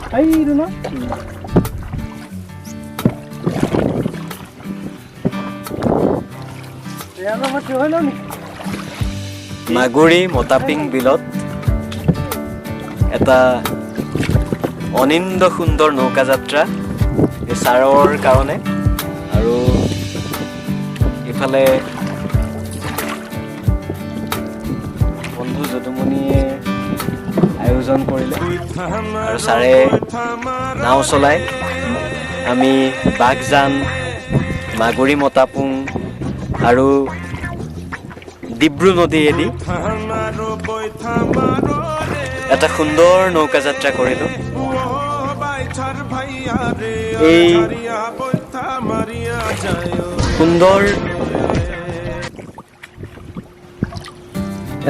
Ayun na. Kaya naman yun ni. Maguri মতাপিং বিলত এটা অনিন্দ সুন্দৰ নৌকা যাত্ৰা এই ছাৰৰ কাৰণে আৰু ইফালে বন্ধু যদুমণিয়ে আয়োজন কৰিলে আৰু ছাৰে নাও চলাই আমি বাগজান মাগুৰী মতাপুং আৰু ডিব্ৰু নদীয়েদি এটা সুন্দৰ নৌকা যাত্ৰা কৰিলোঁ। এই সুন্দৰ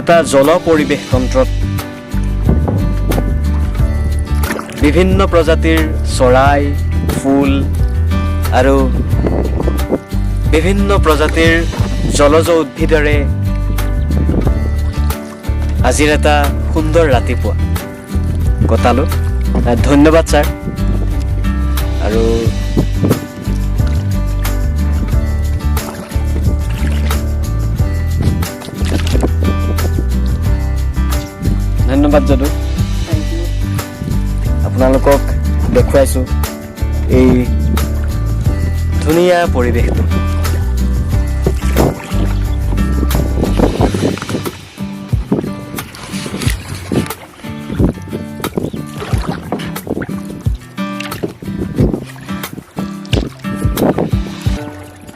এটা জল পৰিৱেশ তন্ত্ৰত বিভিন্ন প্ৰজাতিৰ চৰাই ফুল আৰু বিভিন্ন প্ৰজাতিৰ জলজ উদ্ভিদৰে আজিৰ এটা সুন্দৰ ৰাতিপুৱা কটালোঁ। ধন্যবাদ ছাৰ। আৰু ধন্যবাদ যদু, আপোনালোকক দেখুৱাইছোঁ এই ধুনীয়া পৰিৱেশটো।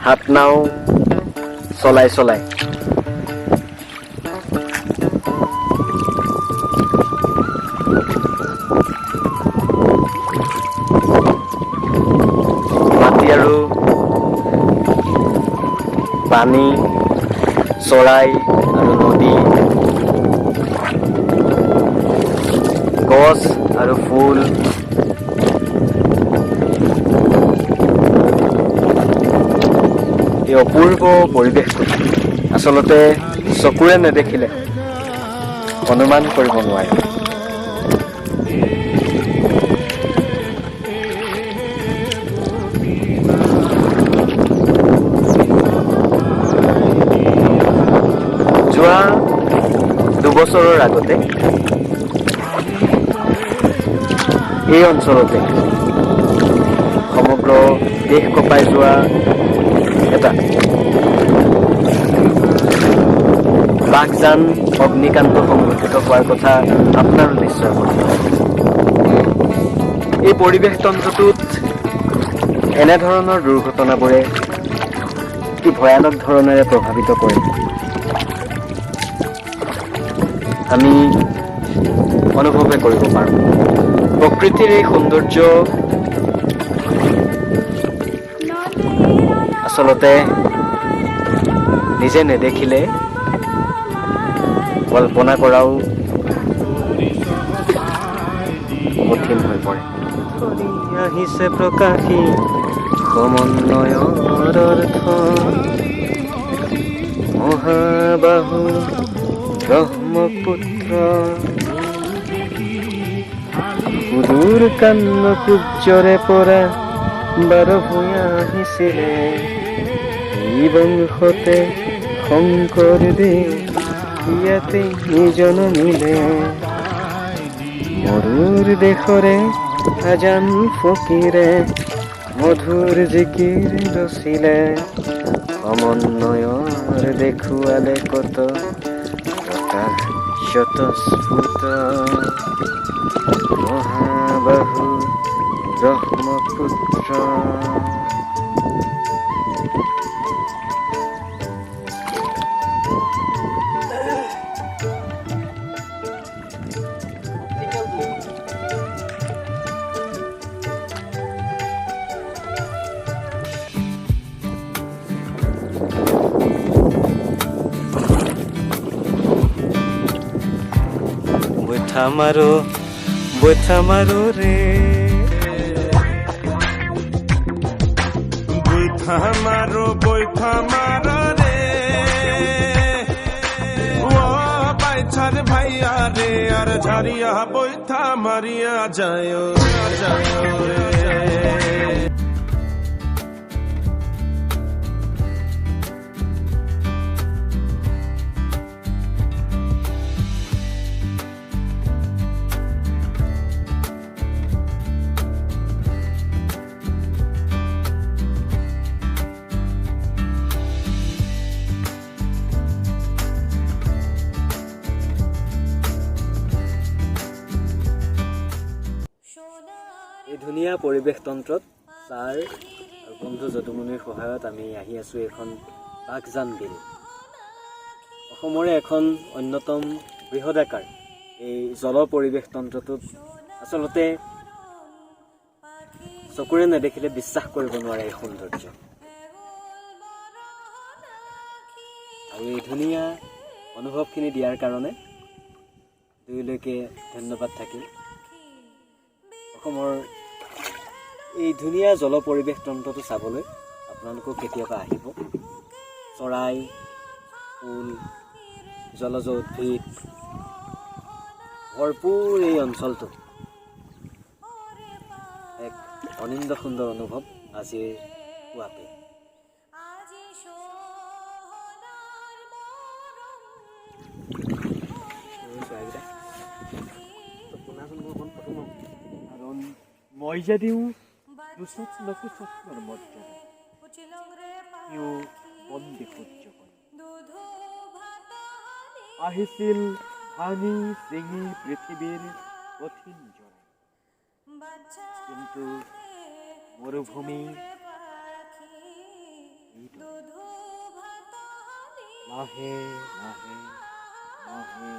হাত নাও চলাই চলাই মাটি আৰু পানী, চৰাই আৰু নদী, গছ আৰু ফুল, এই অপূৰ্ব পৰিৱেশটো আচলতে চকুৰে নেদেখিলে অনুমান কৰিব নোৱাৰে। যোৱা দুবছৰৰ আগতে এই অঞ্চলতে সমগ্ৰ দেশ কঁপাই যোৱা এটা বাগজান অগ্নিকাণ্ড সংঘটিত হোৱাৰ কথা আপোনাৰো নিশ্চয় মনত আছে। এই পৰিৱেশ তন্ত্ৰটোত এনেধৰণৰ দুৰ্ঘটনাবোৰে কি ভয়ানক ধৰণেৰে প্ৰভাৱিত কৰে আমি অনুভৱে কৰিব পাৰোঁ। প্ৰকৃতিৰ এই সৌন্দৰ্য আচলতে নিজে নেদেখিলে কল্পনা কৰাও কঠিন হৈ পৰে। আহিছে প্ৰকাশী সমন্বয়ৰ অৰ্থ, মহাবাহু ব্ৰহ্মপুত্ৰ, সুদূৰ কান্ন কুব্জৰে পৰা বাৰ ভূঞা আহিছিলে, এই বংশতে শংকৰদেৱ ইয়াতে জনমিলে, মৰুৰ দেশৰে আজান ফকীৰে মধুৰ জিকিৰ ৰচিলে, সমন্বয়ৰ দেখুৱালে কত প্ৰকাশ স্বতঃস্ফুট, মহাবাহু ব্ৰহ্মপুত্ৰ। বৈঠা মাৰো ৰে, বৈঠা মাৰো ৰে, ও বাইঠা আধাৰ ভাইয়া ৰে আৰ ঝাৰিয়া বইথা মাৰিয়া যায় ৰে। এই ধুনীয়া পৰিৱেশ তন্ত্ৰত ছাৰ আৰু বন্ধু যদুমণিৰ সহায়ত আমি আহি আছোঁ এখন বাঘজান বিল। অসমৰে এখন অন্যতম বৃহদাকাৰ এই জল পৰিৱেশ তন্ত্ৰটোত আচলতে চকুৰে নেদেখিলে বিশ্বাস কৰিব নোৱাৰে এই সৌন্দৰ্য। আৰু এই ধুনীয়া অনুভৱখিনি দিয়াৰ কাৰণে দুয়োলৈকে ধন্যবাদ থাকিল। অসমৰ এই ধুনীয়া জল পৰিৱেশ তন্ত্ৰটো চাবলৈ আপোনালোকেও কেতিয়াবা আহিব। চৰাই, ফুল, জলজ উদ্ভিদ ভৰপূৰ এই অঞ্চলটো এক অনিন্দ সুন্দৰ অনুভৱ আজিৰ পুৱাতে। মই যে দিওঁ দুচত নকুচত্বৰ মৰ্যাদা, সিও বন্দী সহ্য কৰি আহিছিল ভাঙি চিঙি পৃথিৱীৰ কঠিন জৰাই, কিন্তু মৰুভূমি লাহে লাহে লাহে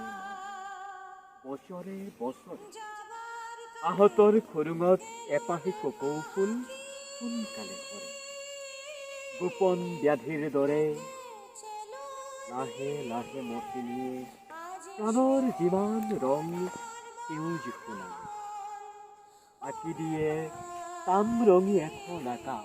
বছৰে বছৰে আহতৰ খুৰুঙত এপাহি কপৌফুল সোনকালে সৰে। গোপন ব্যাধিৰ দৰে লাহে লাহে মতি নিয়ে প্ৰাণৰ যিমান ৰং সেউজ সোণালী, আঁকি দিয়ে তাম ৰঙী এখন আকাশ।